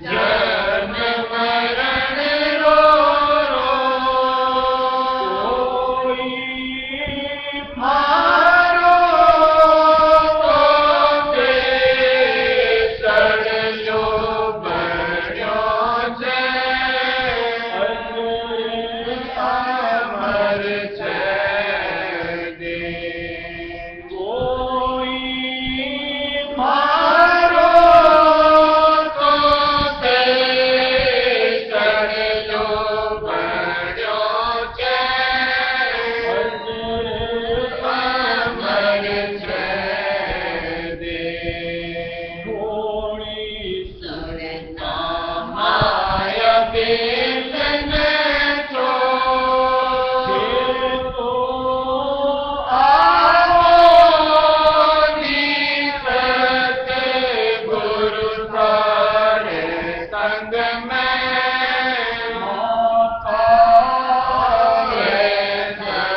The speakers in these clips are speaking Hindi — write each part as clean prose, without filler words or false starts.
जन्म मरण रो रो कोई मारो तो बेसर लो बड़ो छे अमर छे दे कोई मारो तो बेसर लो बड़ो छे अमर छे दे कोई सुरता माया बेलन छो तो आओ निसत गुरु थारे संग में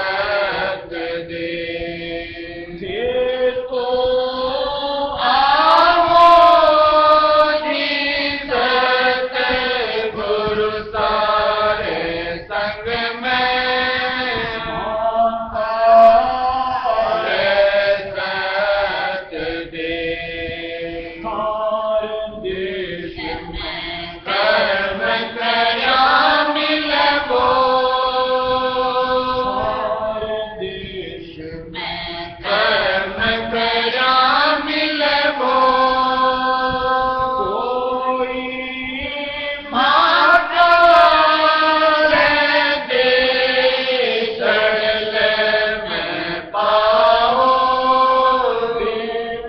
सत दे तो आओ निसत गुरु थारे संग में सत दे देश में कर्म करा मिलबो देश में कर्म करा मिलबो कोई माता देश में पाओ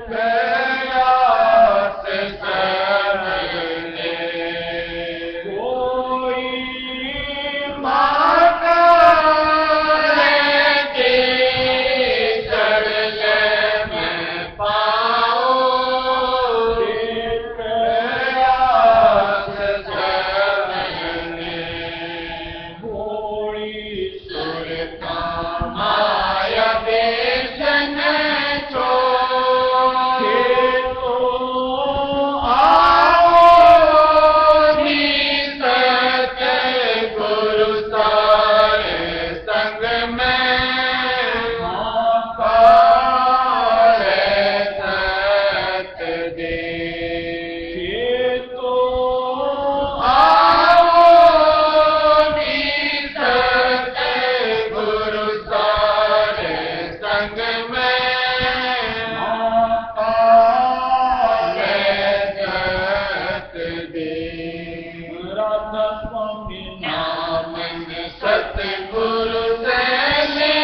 प्रयास करने कोई माता देश में पाओ प्रयास करने भोली सुरता माया बेसन छो तो आओ निसत गुरु थारे संग में सत दे तो आओ निसत गुरु थारे संग में सत दे राधा स्वामी नाम सतगुरु से ले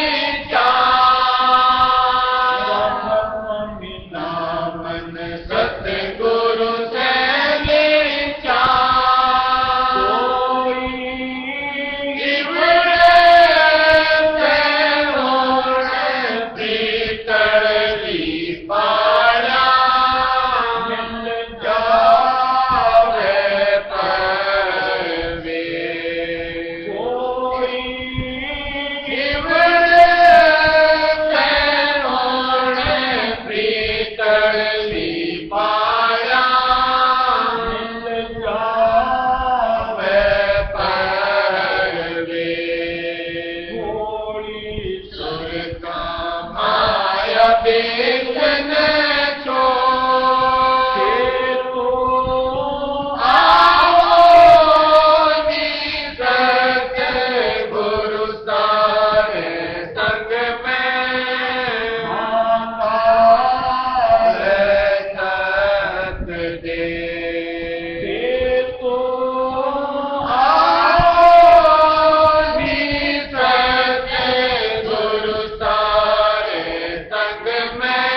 जा राधा स्वामी नाम सतगुरु से ले जा कोई इवड़े से होने प्रीतली पाड़ा मिल जावे परवे कोई इवड़े से होने प्रीतली पाड़ा मिल जावे परवे कोई सुरता माया बेसन छो तो आओ निसत गुरु थारे संग में सत दे तो आओ निसत गुरु थारे संग में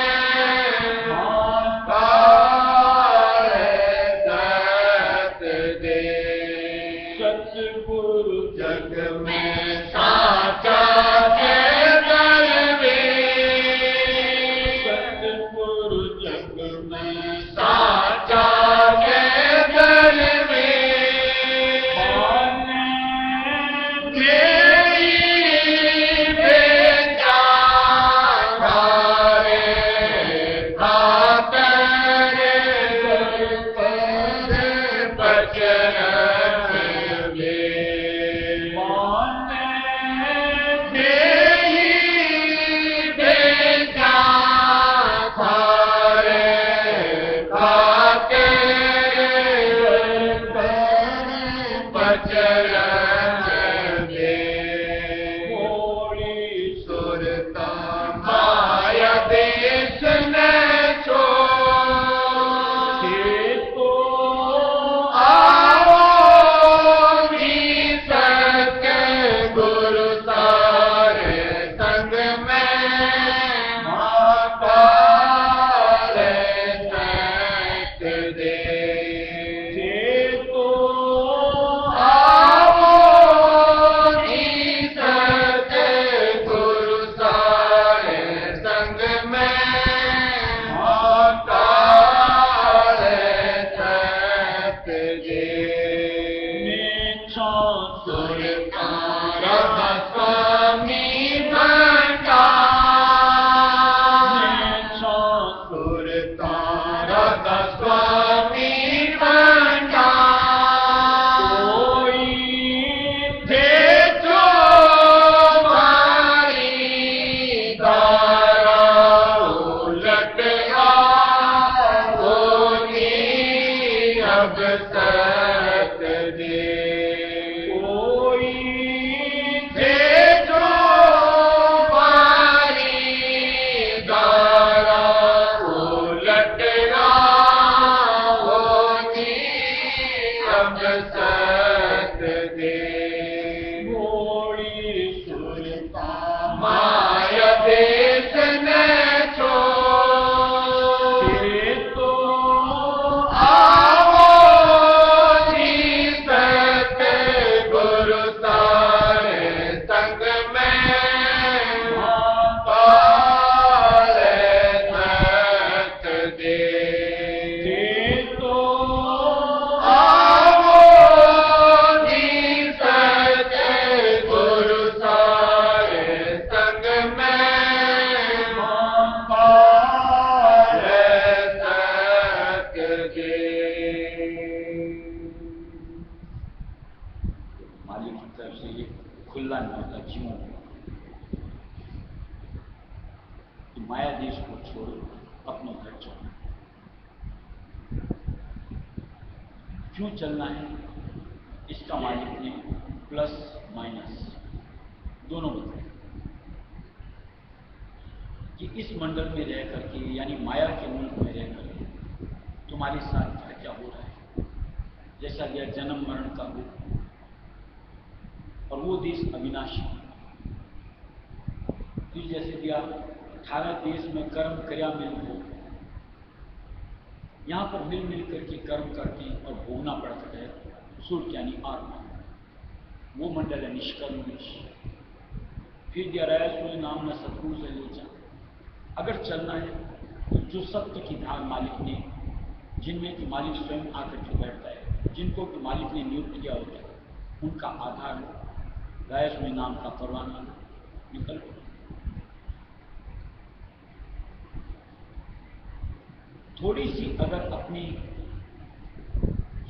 सत दे सतगुरु जग में साचा है दरवे सतगुरु जग में साचा है दरवे बचरंग में माने देही भेजा थारे खाके बचरंग में थोड़ी सुरता माया देश ने से तो आओ भी सके गुरु सारे संग में महाकाल सत दे से तो आओ भी सके गुरु सारे संग में महाकाल सत दे नीचा सुरकार स्वामी भंडार नीचा सुरकार स्वामी भंडार कोई थे जो मारी दारा उलट होनी अब सत दे कोई थे जो मारी दारा उलट होनी अब सत दे घोड़ी सुरता माया देश ने से तो आओ जी सके गुरु सारे संग में महाकाल सत दे से तो आओ जी सके गुरु सारे संग में महाकाल सत दे मालिक की तरफ से ये खुला न्योता क्यों कि माया देश को छोड़ो, अपने घर चलो। क्यों चलना है इसका मालिक ने प्लस माइनस दोनों बताया कि इस मंडल में रह करके यानी माया के मुल्क में रह करके तुम्हारे साथ क्या क्या हो रहा है, जैसा यह जन्म मरण का रूप और वो देश अविनाशी। फिर जैसे दिया 18 देश में कर्म कर्या मिल हो, यहाँ पर मिल मिल करके कर्म करके और भोगना पड़ता है सुर यानी आत्मा, वो मंडल है निष्कर्म देश। फिर दिया रायसुल नाम न सतगुरु से लोचा। अगर चलना है तो जो सत्य की धार मालिक ने, जिनमें कि मालिक स्वयं आकर के बैठता है, जिनको कि मालिक ने नियुक्त किया होता है, उनका आधार लो, रायस में नाम का परवाना लो, निकल लो। थोड़ी सी अगर अपनी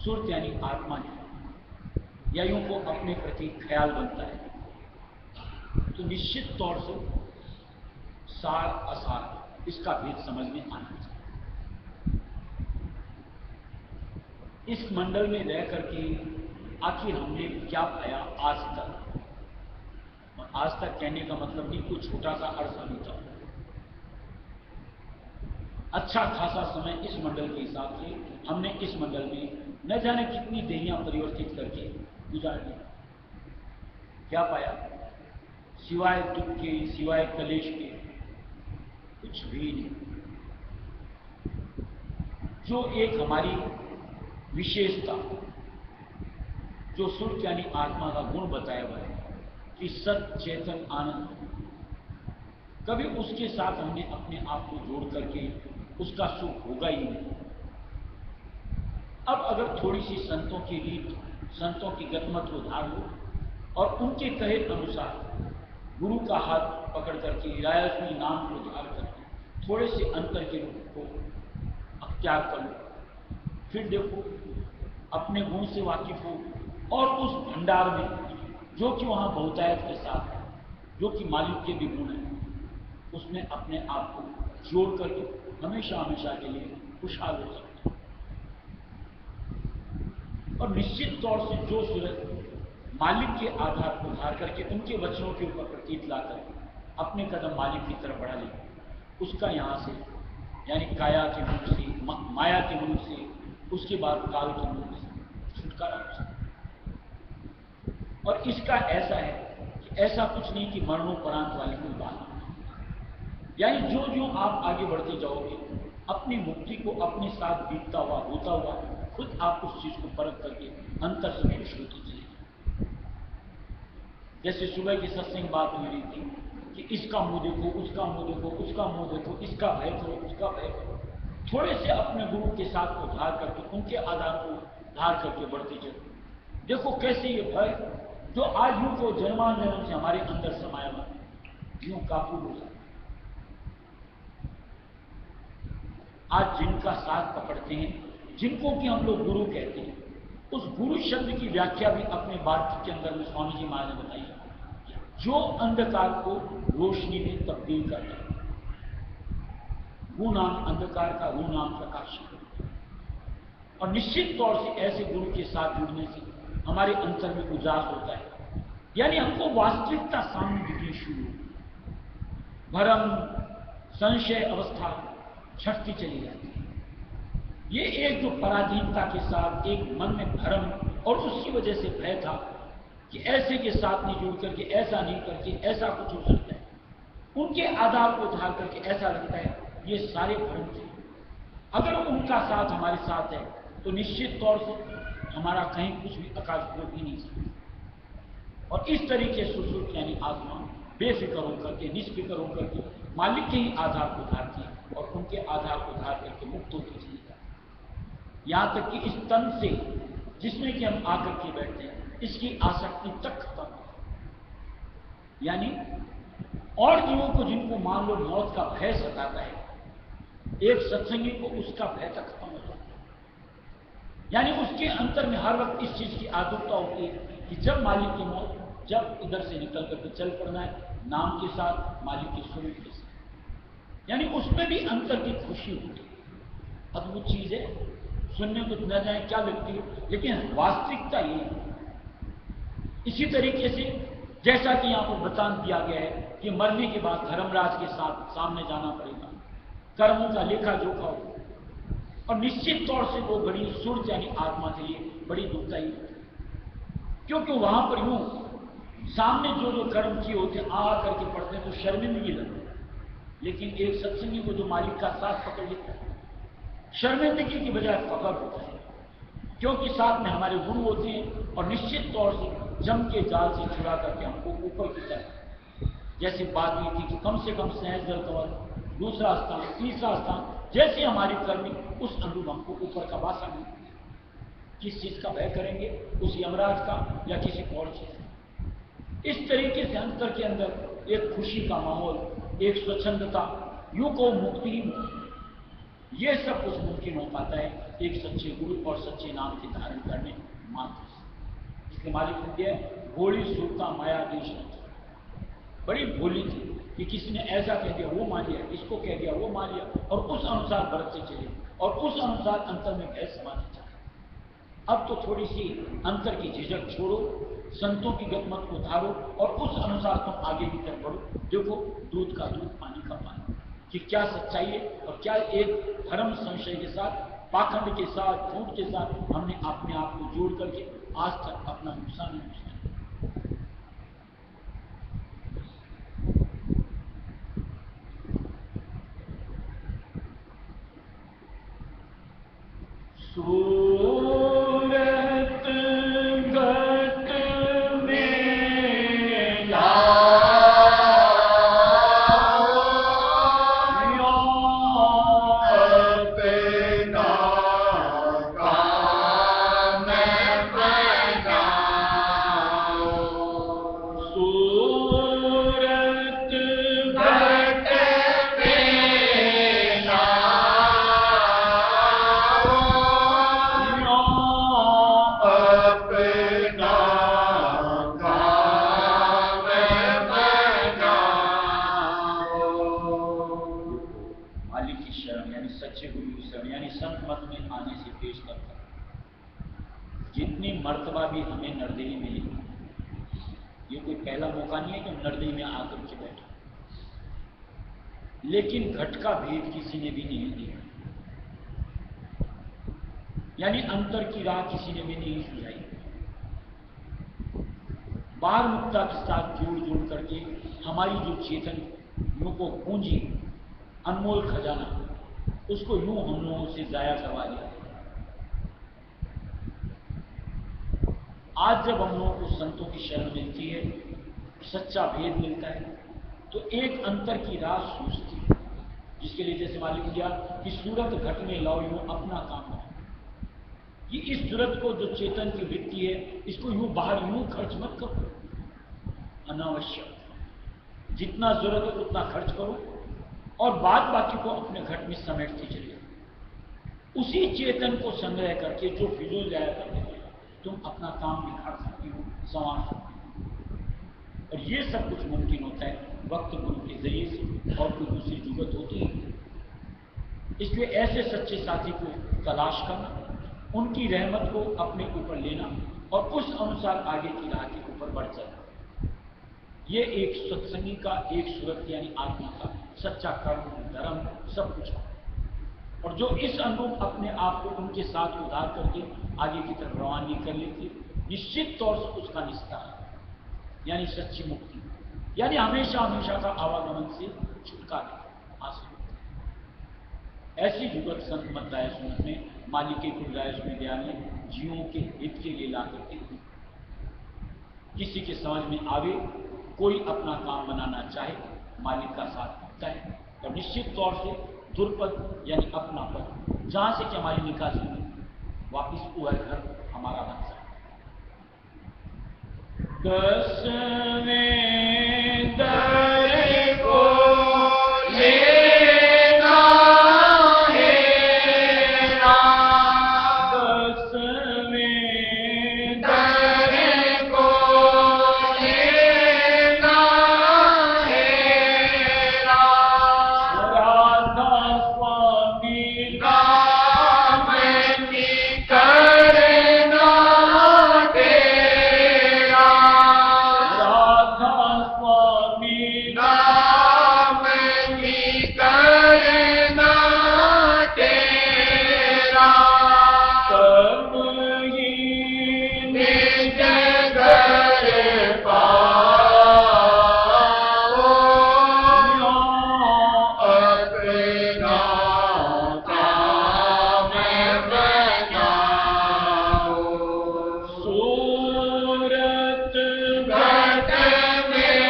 सुरत यानी आत्मा की या यूं को अपने प्रति ख्याल बनता है तो निश्चित तौर से सार असार इसका भेद समझ में आना चाहिए। इस मंडल में रह करके आखिर हमने क्या पाया आज तक, और आज तक कहने का मतलब नहीं कोई छोटा सा अर्थ अभी था, अच्छा खासा समय इस मंडल के हिसाब से हमने इस मंडल में न जाने कितनी देहियां परिवर्तित करके गुजार दी। क्या पाया? सिवाय दुख के, सिवाय कलेश के कुछ भी नहीं। जो एक हमारी विशेषता, जो सुर यानी आत्मा का गुण बताया हुआ है कि सत चेतन आनंद, कभी उसके साथ हमने अपने आप को जोड़ करके उसका सुख होगा ही नहीं। अब अगर थोड़ी सी संतों की रीत, संतों की गतमत को धार लो और उनके कहे अनुसार गुरु का हाथ पकड़ करके रायसुई नाम को धार करके थोड़े से अंतर के रूप को अख्तियार कर लो, फिर देखो अपने गुण से वाकिफ हो और उस भंडार में जो कि वहां बहुतायत के साथ है, जो कि मालिक के भी गुण हैं, उसमें अपने आप को जोड़ करके हमेशा हमेशा के लिए खुशहाल हो सकते हैं। और निश्चित तौर से जो सूरज मालिक के आधार को धार करके उनके वचनों के ऊपर प्रतीत लाकर अपने कदम मालिक की तरफ बढ़ा ले, उसका यहाँ से यानी काया के मुल्क से, माया के मुल्क से, उसके बाद काल के मुल्क से छुटकारा हो सकता है। और इसका ऐसा है कि ऐसा कुछ नहीं कि मरणोपरांत वाली कोई बात नहीं, यानी जो जो आप आगे बढ़ते जाओगे अपनी मुक्ति को अपने साथ बीतता हुआ होता हुआ खुद आप उस चीज को परख करके अंतर से खुश होते चले। जैसे सुबह की सत्संग बात हो रही थी कि इसका मुंह देखो, उसका मुंह देखो, उसका मुंह देखो, इसका भय करो, उसका भय करो। थोड़े से अपने गुरु के साथ को धार करके उनके आधार को धार करके बढ़ते चलो। देखो कैसे ये भय जो आज यूं को जन्मांजन्म से हमारे अंदर समाया हुआ यूं काबू हो जाए। आज जिनका साथ पकड़ते हैं, जिनको कि हम लोग गुरु कहते हैं, उस गुरु शब्द की व्याख्या भी अपने वाक्य के अंदर में स्वामी जी महाराज ने बताई, जो अंधकार को रोशनी में तब्दील करता है। वो नाम अंधकार का, वो नाम प्रकाश का। और निश्चित तौर से ऐसे गुरु के साथ जुड़ने से हमारे अंतर में उजास होता है, यानी हमको वास्तविकता सामने दिखनी शुरू हो, भरम संशय अवस्था छटती चली जाती है। ये एक जो पराधीनता के साथ एक मन में भ्रम और उसकी वजह से भय था कि ऐसे के साथ नहीं जुड़ करके, ऐसा नहीं करके ऐसा कुछ हो सकता है, उनके आधार को धार करके ऐसा लगता है, ये सारे भ्रम थे। अगर उनका साथ हमारे साथ है तो निश्चित तौर से हमारा कहीं कुछ भी आकाश हो ही नहीं सकता। और इस तरीके से सुसुप्त यानी आत्मा बेफिक्र होकर के, निष्फिक्र होकर के मालिक के ही आधार को धारती है और उनके आधार को धार करके मुक्त होती चली जाती है। यहां तक कि इस तन से जिसमें कि हम आकर के बैठते हैं, इसकी आसक्ति तक खत्म हो। यानी और जीवों को जिनको मान लो मौत का भय सताता है, एक सत्संगी को उसका भय तक खत्म हो जाता है। यानी उसके अंतर में हर वक्त इस चीज की आतुरता होती है कि जब मालिक की मौत, जब इधर से निकल करके चल पड़ना है नाम के साथ, मालिक के स्वरूप के साथ। यानी उसमें भी अंतर की खुशी होती है। अद्भुत चीज है, सुनने को न जाए क्या लगती है, लेकिन वास्तविकता ये है। इसी तरीके से जैसा कि यहां पर बता दिया गया है कि मरने के बाद धर्मराज के साथ सामने जाना पड़ेगा, कर्मों का लेखा जोखा हो, और निश्चित तौर से वो बड़ी सुर्त यानी आत्मा के लिए बड़ी दुखदायी होती है। क्योंकि वहां पर यूं सामने जो जो कर्म किए होते आ करके पढ़ते हैं तो शर्मिंदगी लगती है, लेकिन एक सत्संगी को जो मालिक का साथ पकड़ लेता है, शर्मिंदगी की बजाय फख्र होता है, क्योंकि साथ में हमारे गुरु होते हैं और निश्चित तौर से जम के जाल से छुड़ा करके हमको ऊपर की तरफ, जैसे बात हुई थी कि कम से कम सहज जल कवर, दूसरा स्थान, तीसरा स्थान, जैसे हमारी कर्मी उस अनुभव को ऊपर का वासा मिलता है। किस चीज का भय करेंगे, उस यमराज का या किसी और चीज का। इस तरीके से अंतर के अंदर एक खुशी का माहौल, एक स्वच्छंदता, यूं को मुक्ति ही मुक्ति, ये सब कुछ मुमकिन हो पाता है एक सच्चे गुरु और सच्चे नाम के धारण करने मात्र से। इसके मालिक ने दिया भोली सुरता माया देश, बड़ी भोली थी कि किसी ने ऐसा कह दिया वो मान लिया, इसको कह दिया वो मान लिया, और उस अनुसार बरतते चले और उस अनुसार अंतर में भय समाने चले। अब तो थोड़ी सी अंतर की झिझक छोड़ो, संतों की गतमत को धारो और उस अनुसार तुम आगे की तरफ बढ़ो। देखो दूध का दूध, पानी का पानी, कि क्या सच्चाई है और क्या एक धर्म संशय के साथ, पाखंड के साथ, झूठ के साथ हमने अपने आप को जोड़ करके आज तक अपना नुकसान नहीं किया। सूरत गत में अपना काम बनाओ, इतनी मर्तबा भी हमें नरदेही मिली। ये कोई पहला मौका नहीं है कि हम नरदेही में आकर के बैठे, लेकिन घट का भेद किसी ने भी नहीं दिया, यानी अंतर की राह किसी ने भी नहीं सुझाई। बार मुक्ता के साथ जोड़ जोड़ करके हमारी जो चेतन को पूंजी, अनमोल खजाना, उसको यूं हम लोगों से जाया करवा दिया। आज जब हम लोगों को संतों की शरण मिलती है, सच्चा भेद मिलता है, तो एक अंतर की राह सूझती है, जिसके लिए जैसे मालूम किया कि सूरत घट में लाओ यूं अपना काम है। कि इस सूरत को जो चेतन की वृत्ति है, इसको यूं बाहर यूं खर्च मत करो, अनावश्यक। जितना जरूरत है उतना खर्च करो और बाद बाकी को अपने घट में समेटते चले। उसी चेतन को संग्रह करके जो फिजूल जाया करते थे, तुम अपना काम निखार सकती हो, संवार सकती हो। और ये सब कुछ मुमकिन होता है वक्त गुरु के जरिए से, और कोई दूसरी जुगत होती है। इसलिए ऐसे सच्चे साथी को तलाश करना, उनकी रहमत को अपने ऊपर लेना और उस अनुसार आगे की राह के ऊपर बढ़ जाना, ये एक सत्संगी का, एक सूरत यानी आत्मा का सच्चा कर्म, धर्म, सब कुछ है। और जो इस अनुरूप अपने आप को उनके साथ उधार करके आगे की तरफ रवानगी कर लेती, निश्चित तौर से उसका निस्तार यानी सच्ची मुक्ति, यानी हमेशा हमेशा का आवागमन से छुटकारा हासिल होता है। ऐसी जुगत संत मत सुनत में मालिके कुलराय विद्यालय ने जीवों के हित के लिए ला करके किसी के समझ में आवे, कोई अपना काम बनाना चाहे, मालिक का साथ मिलता है। और निश्चित तौर से दुर्पद यानी अपना पद, जहां से कि हमारी निकासी हुई, वापिस वो घर हमारा बन सकता है। दसवें दर को लेना है राम, दसवें दर को लेना है राम। राधा स्वामी नाम की करना तेरा, राधा स्वामी नाम की करना तेरा। तब ही निज घर पाओ, अपना काम बनाओ। सूरत घट में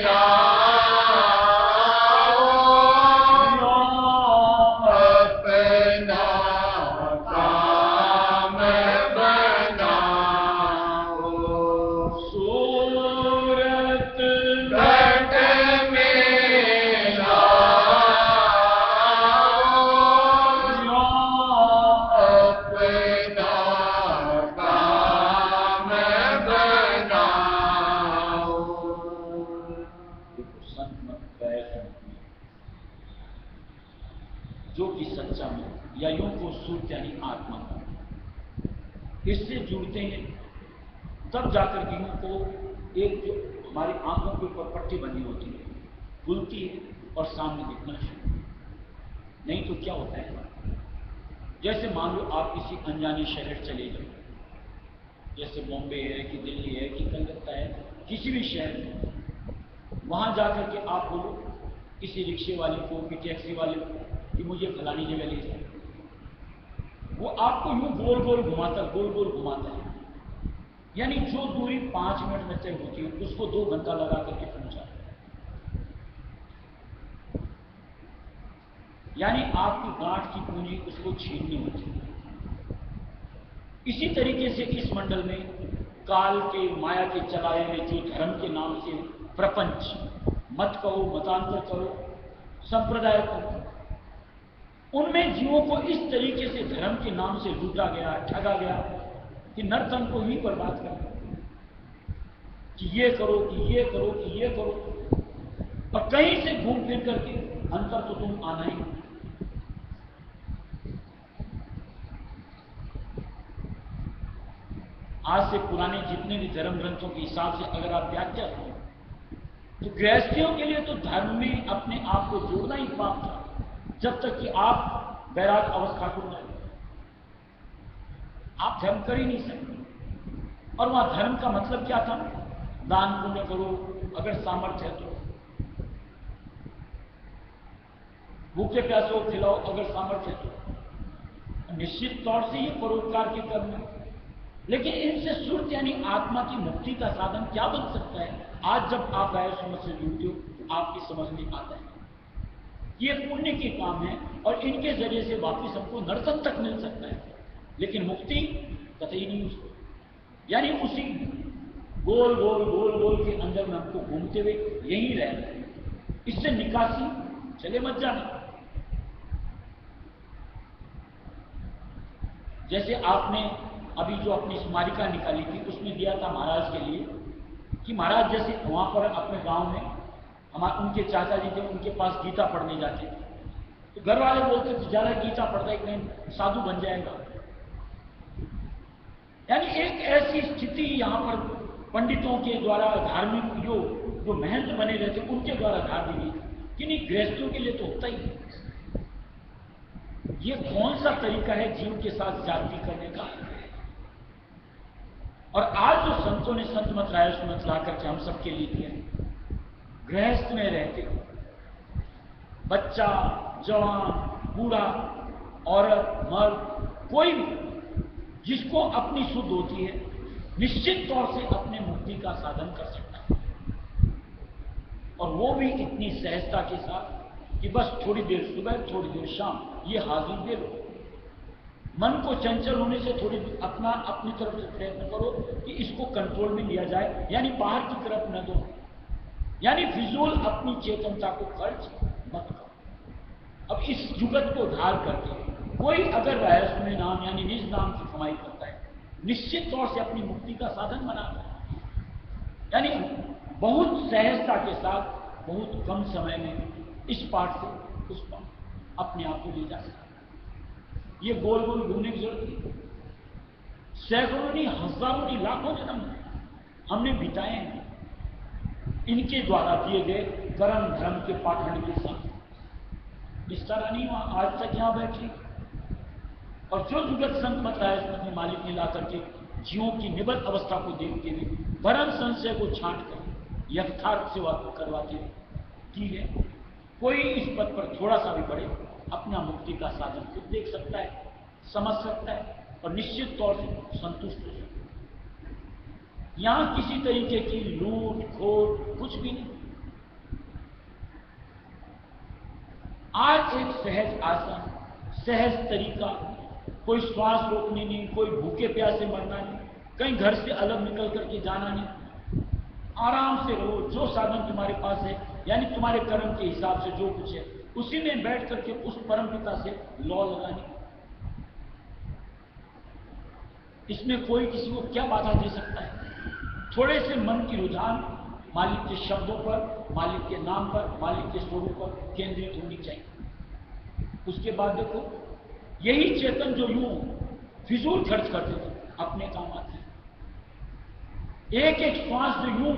लाओ, अपना काम बनाओ। सूरत घट में लाओ, अपना काम बनाओ। देखो संत मत जो कि सच्चा में या यूं को सूर्य यानी आत्मा, इससे जुड़ते हैं, तब जाकर के यूं को एक जो हमारी आंखों के ऊपर पट्टी बनी होती है, खुलती है और सामने दिखना शुरू। नहीं तो क्या होता है, जैसे मान लो आप किसी अनजाने शहर चले जाओ, जैसे बॉम्बे है कि दिल्ली है कि कलकत्ता है, किसी भी शहर में, वहां जाकर के आप बोलो किसी रिक्शे वाले को, कि टैक्सी वाले को कि मुझे फलानी जगह ले जाए, वो आपको यूं गोल गोल घुमाता है। यानी जो दूरी 5 मिनट में तय होती है, उसको 2 घंटा लगा करके पहुंचा है। यानी आपकी गांठ की पूंजी उसको छीननी होती है। इसी तरीके से इस मंडल में काल के, माया के चलाए हुए जो धर्म के नाम से प्रपंच, मत कहो, मतांतर करो, संप्रदाय करो, उनमें जीवों को इस तरीके से धर्म के नाम से लूटा गया, ठगा गया कि नरतन को ही बर्बाद कर दिया कि ये करो, कि ये करो, कि ये करो, और कहीं से घूम फिर करके अंतर तो तुम आना ही। आज से पुराने जितने भी धर्म ग्रंथों के हिसाब से अगर आप व्याख्या करें तो गृहस्थियों के लिए तो धर्म में अपने आप को जोड़ना ही पाप था, जब तक कि आप वैराग अवस्था को न आप धर्म कर ही नहीं सकते। और वहां धर्म का मतलब क्या था? दान पुण्य करो अगर सामर्थ्य है तो, भूखे प्यासों को खिलाओ अगर सामर्थ्य है तो, निश्चित तौर से ये परोपकार के कर्म है। लेकिन इनसे सुरत यानी आत्मा की मुक्ति का साधन क्या बन सकता है? आज जब आप राय समझ से जुड़ते हो तो आपकी समझ में आता है ये पुण्य के काम है और इनके जरिए से वापिस हमको नरक तक मिल सकता है, लेकिन मुक्ति कतई नहीं उसको। यानी उसी गोल गोल गोल गोल के अंदर में हमको घूमते हुए यही रहना है, इससे निकासी चले मत जाना। जैसे आपने अभी जो अपनी स्मारिका निकाली थी उसमें दिया था महाराज के लिए कि महाराज जैसे वहां पर अपने गांव में हमारे उनके चाचा जी थे, उनके पास गीता पढ़ने जाते थे तो घर वाले बोलते थे ज्यादा गीता पढ़ता है कहीं साधु बन जाएगा। यानी एक ऐसी स्थिति यहां पर पंडितों के द्वारा धार्मिक जो महंत बने रहते उनके द्वारा धार दी गई कि नहीं, गृहस्थों के लिए तो होता ही है। ये कौन सा तरीका है जीव के साथ जाति करने का? और आज जो संतों ने संत मत राय सुमत ला करके हम सबके लिए दिया, गृहस्थ में रहते बच्चा जवान बूढ़ा औरत मर्द कोई भी जिसको अपनी सुध होती है निश्चित तौर से अपने मुक्ति का साधन कर सकता है, और वो भी इतनी सहजता के साथ कि बस थोड़ी देर सुबह थोड़ी देर शाम ये हाजिर दे लो। मन को चंचल होने से थोड़ी अपनी तरफ से प्रयत्न करो कि इसको कंट्रोल में लिया जाए, यानी बाहर की तरफ न दो, यानी फिजूल अपनी चेतनता को खर्च मत करो। अब इस जुगत को धार करके कोई अगर रहस्य में नाम यानी निज नाम की कमाई करता है निश्चित तौर से अपनी मुक्ति का साधन बनाता है, यानी बहुत सहजता के साथ बहुत कम समय में इस पाठ से उस पाठ अपने आप को ले जा सकता है। ये गोल गोल घूमने की जरूरत नहीं, सैकड़ों नहीं हजारों नहीं लाखों जन्म हमने बिताए हैं इनके द्वारा दिए गए कर्म धर्म के पाखंड के साथ। बिस्तारा नहीं हुआ, आज तक यहां बैठी और जो जुगत संत मत राय ने मालिक ने ला करके जीवों की निबद्ध अवस्था को देखते हुए भरम संशय को छांट कर यथार्थ सेवा करवाते हुए की है। कोई इस पद पर थोड़ा सा भी बढ़े अपना मुक्ति का साधन खुद देख सकता है, समझ सकता है और निश्चित तौर से संतुष्ट हो सकता है। यहां किसी तरीके की लूट खोट कुछ भी नहीं। आज एक सहज आसन सहज तरीका, कोई श्वास रोकने नहीं, कोई भूखे प्यासे मरना नहीं, कहीं घर से अलग निकल करके जाना नहीं, आराम से रहो। जो साधन तुम्हारे पास है यानी तुम्हारे कर्म के हिसाब से जो कुछ है उसी में बैठ करके उस परम पिता से लौ लगानी। इसमें कोई किसी को क्या बाधा दे सकता है? थोड़े से मन की रुझान मालिक के शब्दों पर, मालिक के नाम पर, मालिक के स्वरूप पर केंद्रित होनी चाहिए। उसके बाद देखो यही चेतन जो यूं फिजूल खर्च करते थे अपने काम आते, एक एक श्वास जो यूं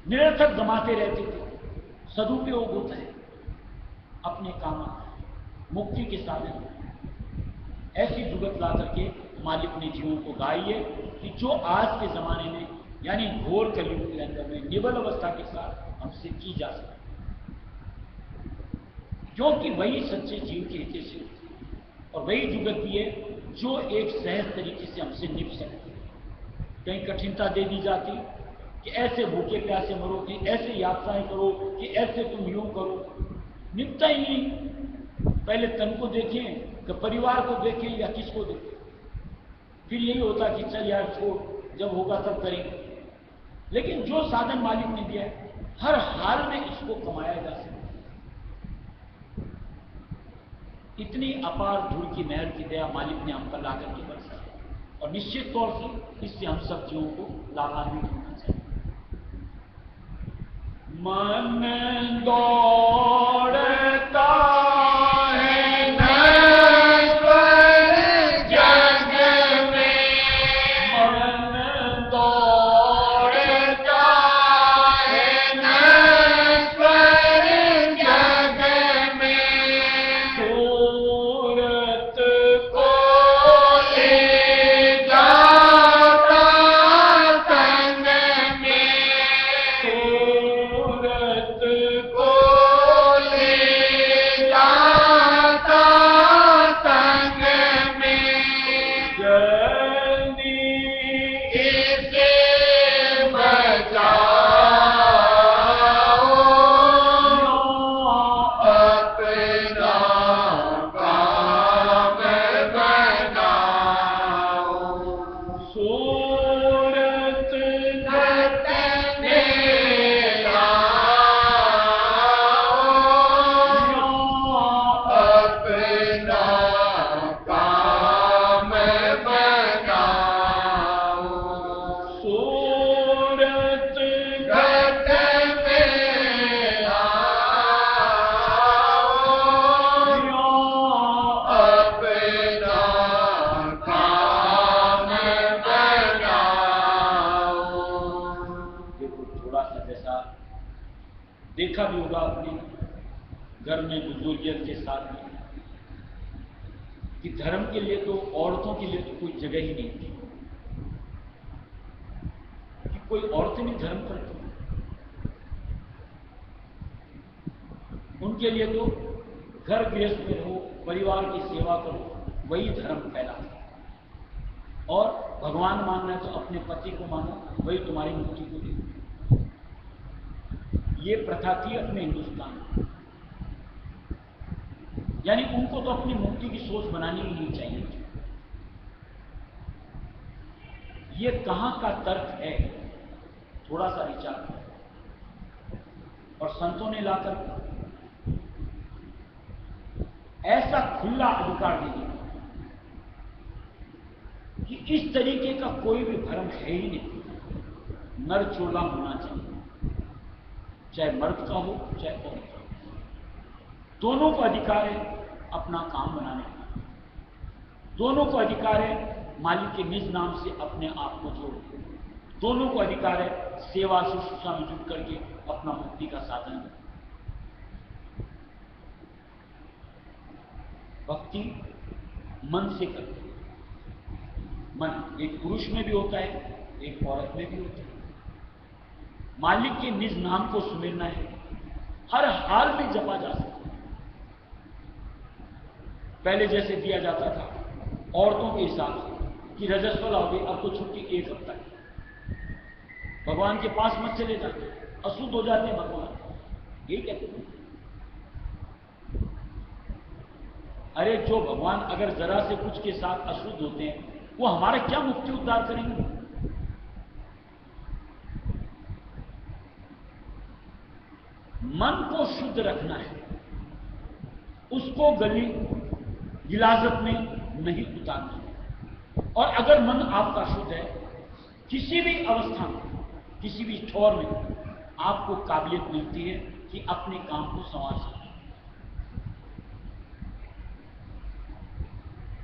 निरर्थक गमाते रहते थे सदुपयोग होता है अपने काम मुक्ति के साधन। ऐसी जुगत ला करके मालिक ने जीवों को गाई है कि जो आज के जमाने में यानी घोर कलयुग के अंदर में निबल अवस्था के साथ हमसे की जा सके, क्योंकि वही सच्चे जीव के हित से और वही जुगत भी है जो एक सहज तरीके से हमसे निप सकती है। कहीं कठिनता दे दी जाती कि ऐसे भूखे प्यासे मरो, कि ऐसे यात्राएं करो, कि ऐसे तुम यूं करो, निपटा ही नहीं। पहले तन को देखें कि परिवार को देखें या किसको देखें, फिर यही होता कि चल यार छोड़, जब होगा तब करेंगे। लेकिन जो साधन मालिक ने दिया है हर हाल में इसको कमाया जा सकता है। इतनी अपार धूल की महर की दया मालिक ने हम पर ला करके बरसा और निश्चित तौर से इससे हम सब जीवों को लाभान्वित होना चाहिए। मन दौड़ता है नश्वर जग में, मन सूरत घट मेरा अपना काम बनाओ। सूरत घट मेरा अपना काम बनाओ। देखो थोड़ा सा जैसा देखा भी होगा अपने घर में बुजुर्गियत के साथ में कि धर्म के लिए तो औरतों के लिए तो कोई जगह ही नहीं थी कि कोई औरतें नहीं धर्म करती। उनके लिए तो घर गृहस्थ में रहो, परिवार की सेवा करो, वही धर्म फैलाता। और भगवान मानना है तो अपने पति को मानो, वही तुम्हारी मुक्ति को दे। ये प्रथा थी अपने हिंदुस्तान में। यानी उनको तो अपनी मुक्ति की सोच बनानी ही नहीं चाहिए। ये कहां का तर्क है, थोड़ा सा विचार करो। और संतों ने लाकर ऐसा खुला अधिकार दे दिया कि इस तरीके का कोई भी धर्म है ही नहीं। नर चोला होना चाहिए, चाहे मर्द का हो चाहे औरत का हो। दोनों को अधिकार है अपना काम बनाने का। दोनों को अधिकार है मालिक के निज नाम से अपने आप को जोड़ो। दोनों को अधिकार है सेवा शुश्रूषा में जुट करके अपना मुक्ति का साधन करो। भक्ति मन से करते। मन एक पुरुष में भी होता है, एक औरत में भी होता है। मालिक के निज नाम को सुमिरना है, हर हाल में जपा जा सकता है। पहले जैसे दिया जाता था औरतों के हिसाब से कि रजस्वला हो गई, अब तो छुट्टी 1 हफ्ता है, भगवान के पास मत चले जाते, अशुद्ध हो जाते हैं भगवान। ये कहते हैं अरे जो भगवान अगर जरा से कुछ के साथ अशुद्ध होते हैं, वो हमारा क्या मुक्ति उद्धार करेंगे? मन को शुद्ध रखना है, उसको गली गिलाजत में नहीं उतारना है। और अगर मन आपका शुद्ध है, किसी भी अवस्था में, किसी भी छोर में आपको काबिलियत मिलती है कि अपने काम को संवार सकें।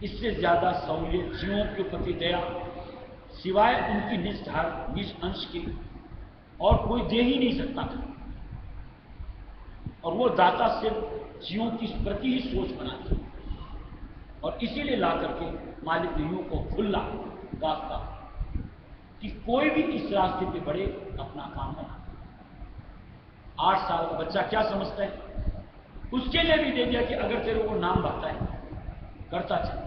इससे ज्यादा सहूलियत जीवों के प्रति दया सिवाय उनकी निज अंश के और कोई दे ही नहीं सकता था। और वो दाता सिर्फ जीवों की प्रति ही सोच बनाता। और इसीलिए ला करके मालिक ने यूं को खुला रास्ता कि कोई भी इस रास्ते पे बढ़े, अपना काम बना। 8 साल का बच्चा क्या समझता है, उसके लिए भी दे दिया कि अगर तेरे को नाम भरता है करता चल,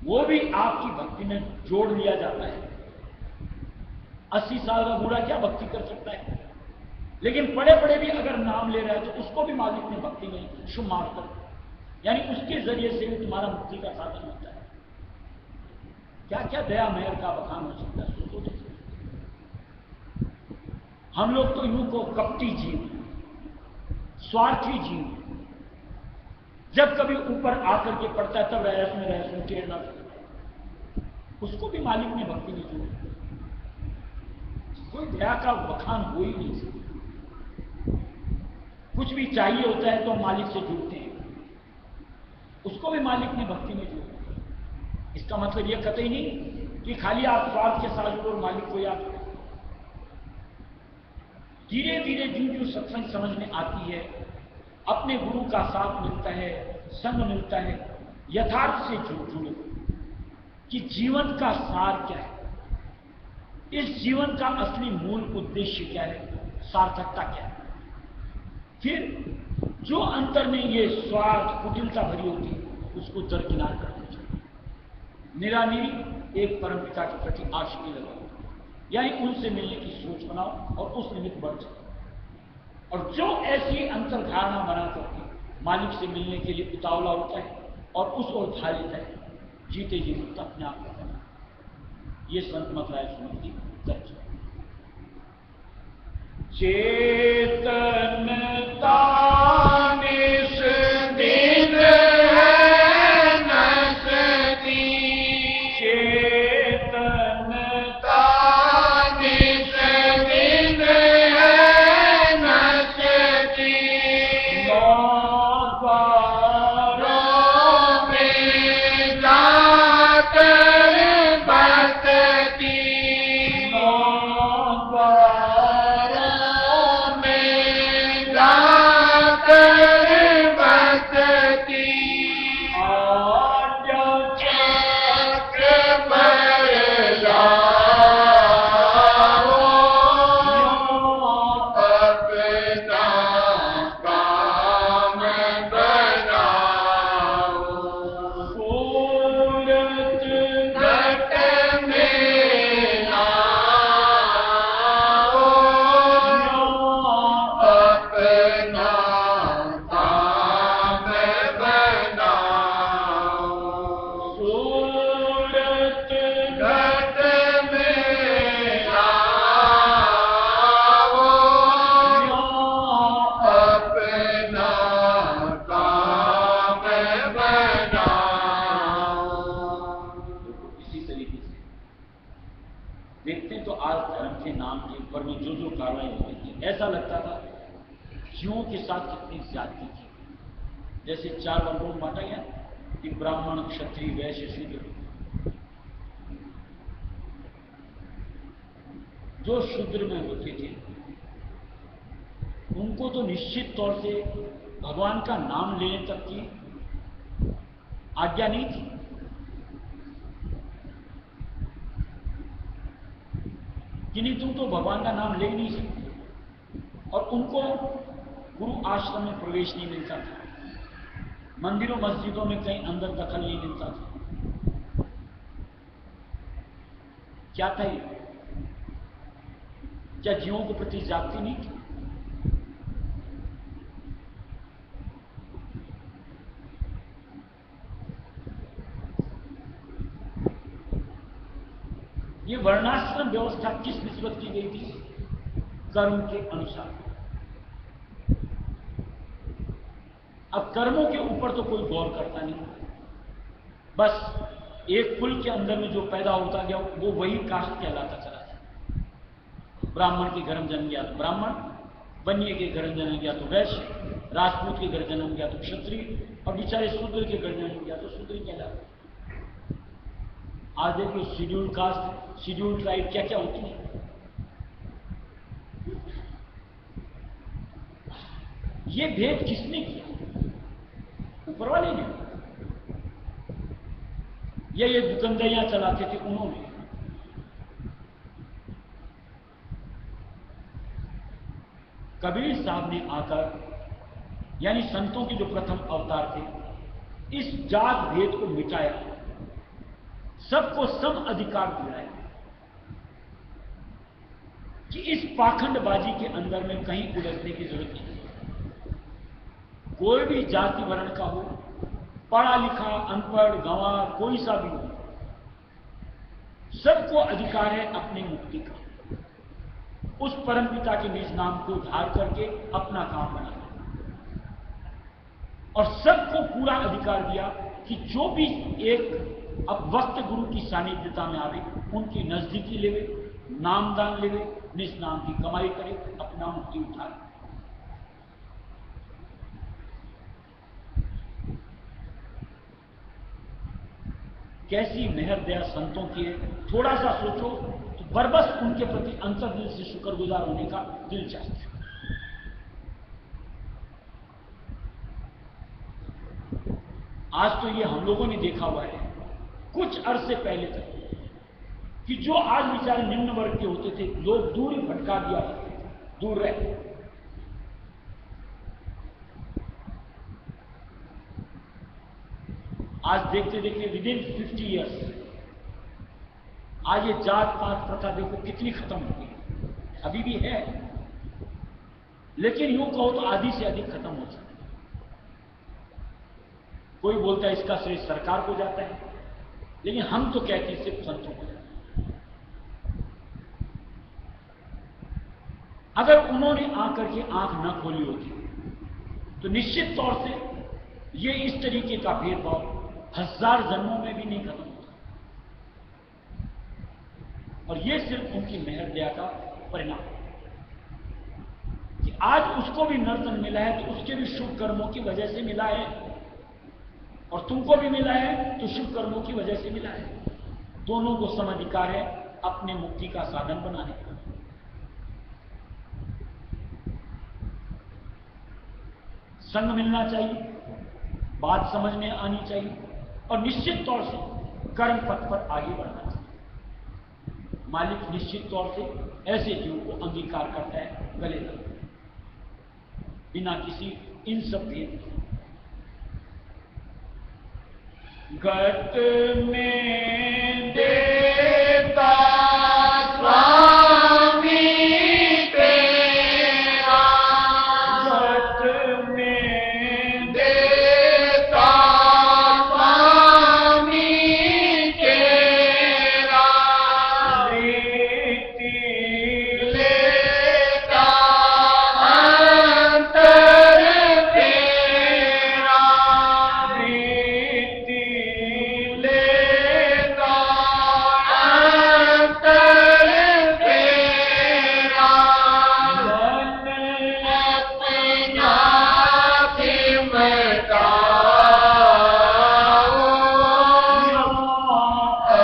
वो भी आपकी भक्ति में जोड़ लिया जाता है। 80 साल का बूढ़ा क्या भक्ति कर सकता है, लेकिन पड़े पड़े भी अगर नाम ले रहा है तो उसको भी मालिक ने भक्ति में शुमार कर, यानी उसके जरिए से भी तुम्हारा मुक्ति का साधन होता है। क्या क्या दया मेहर का बखान हो सकता है, सोचो। हम लोग तो यूं को कपटी जीव, स्वार्थी जीव, जब कभी ऊपर आकर के पड़ता है तब रहस्य में टेढ़ना, उसको भी मालिक ने भक्ति में जोड़ा। कोई दया का बखान हो ही नहीं सकता। कुछ भी चाहिए होता है तो मालिक से जुड़ते हैं, उसको भी मालिक ने भक्ति में जोड़ा। इसका मतलब यह कतई नहीं कि खाली आप स्वार्थ के साथ जुड़ो और मालिक को याद करो। धीरे धीरे जो सत्संग समझ में आती है, अपने गुरु का साथ मिलता है, संग मिलता है, यथार्थ से जुड़ो कि जीवन का सार क्या है, इस जीवन का असली मूल उद्देश्य क्या है, सार्थकता क्या है। फिर जो अंतर में ये स्वार्थ कुटिलता भरी होती है, उसको दरकिनार कर देना चाहिए। निरानिरी एक परमपिता के प्रति आशिकी लगाओ, यानी उनसे मिलने की सोच बनाओ और उस निमित्त बढ़ जाओ। और जो ऐसी अंतर्धारणा बना करके मालिक से मिलने के लिए उतावला होता है और उस ओर ढा लेता है, जीते जी मुक्त अपने आप को बना। ये संत मतराय सुमन की चर्चा। चेतन तानिश दिन है नसती, चेतन तानिश दिन है नसती, नौद्वारों में जाकर बसती, देखते हैं तो आज धर्म के नाम के ऊपर में जो कार्रवाई हो रही है, ऐसा लगता था जीवों के साथ कितनी ज्यादती की। जैसे 4 वर्गों में बांटा गया कि ब्राह्मण, क्षत्रिय, वैश्य, शूद्र। जो शूद्र में होते थे उनको तो निश्चित तौर से भगवान का नाम लेने तक की आज्ञा नहीं थी। कि नहीं, तुम तो भगवान का नाम ले नहीं सकते। और उनको गुरु आश्रम में प्रवेश नहीं मिलता था, मंदिरों मस्जिदों में कहीं अंदर दखल नहीं मिलता था। क्या था ये? क्या जीवों के प्रति जागती नहीं थी? ये वर्णाश्रम व्यवस्था किस निस्बत की गई थी? कर्म के अनुसार। अब कर्मों के ऊपर तो कोई गौर करता नहीं, बस एक कुल के अंदर में जो पैदा होता गया वो वही कास्ट कहलाता चला जाए। ब्राह्मण के घर में जन्म गया तो ब्राह्मण, बनिए के घर में जन्म गया तो वैश्य, राजपूत के घर जन्म गया तो क्षत्रिय, और बेचारे शूद्र के घर जन्म गया तो शूद्र कहलाता। आज देखो शेड्यूल कास्ट, शेड्यूल ट्राइब क्या क्या होती है। ये भेद किसने किया? ऊपर वाले ने, या ये दुकानदारियां चलाते थे उन्होंने? कबीर साहब ने आकर, यानी संतों के जो प्रथम अवतार थे, इस जात भेद को मिटाया, सबको सम अधिकार दिलाया कि इस पाखंडबाजी के अंदर में कहीं उलझने की जरूरत नहीं। कोई भी जाति वर्ण का हो, पढ़ा लिखा, अनपढ़, गंवार, कोई सा भी हो, सबको अधिकार है अपनी मुक्ति का, उस परमपिता के निज नाम को धार करके अपना काम बनाना। और सबको पूरा अधिकार दिया कि जो भी एक अब वक्त गुरु की सानिध्यता में आवे, उनकी नजदीकी लेवे, नामदान लेवे, निज नाम की कमाई करे, अपना मुक्ति उठाए। कैसी मेहर दया संतों की है, थोड़ा सा सोचो तो बरबस उनके प्रति अंतर्दिल से शुक्रगुजार होने का दिल चाहता है। आज तो ये हम लोगों ने देखा हुआ है कुछ अरसे पहले तक कि जो आज बेचारे निम्न वर्ग के होते थे, लोग दूर ही भटका दिया करते थे, दूर रहे। आज देखते देखते विदिन 50 ईयर्स आज ये जात पात प्रथा देखो कितनी खत्म हो गई। अभी भी है, लेकिन यूं कहो तो आधी से अधिक खत्म हो सकती है। कोई बोलता है इसका श्रेय सरकार को जाता है, लेकिन हम तो कहते हैं सिर्फ संतों को जाता है। अगर उन्होंने आकर के आंख न खोली होती तो निश्चित तौर से ये इस तरीके का भेदभाव 1000 जन्मों में भी नहीं खत्म होता। और ये सिर्फ उनकी मेहर दया का परिणाम है कि आज उसको भी नर्तन मिला है तो उसके भी शुभ कर्मों की वजह से मिला है, और तुमको भी मिला है तो शुभ कर्मों की वजह से मिला है। दोनों को सम अधिकार है अपने मुक्ति का साधन बनाने का। संग मिलना चाहिए, बात समझ में आनी चाहिए, और निश्चित तौर से कर्म पथ पर आगे बढ़ना चाहिए। मालिक निश्चित तौर से ऐसे जीव को अंगीकार करता है गले तक, बिना किसी इन सब भेद के। गत में देता स्वामी तेरा, गत में देता स्वामी तेरा, रीति लेता अंतर तेरा, रीति लेता अंतर तेरा, मन अपना सिमटाओ,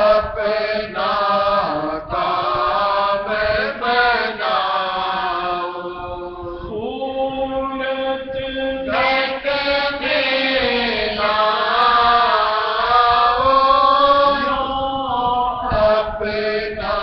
अपना काम बनाओ, सूरत गत में लाओ, अपना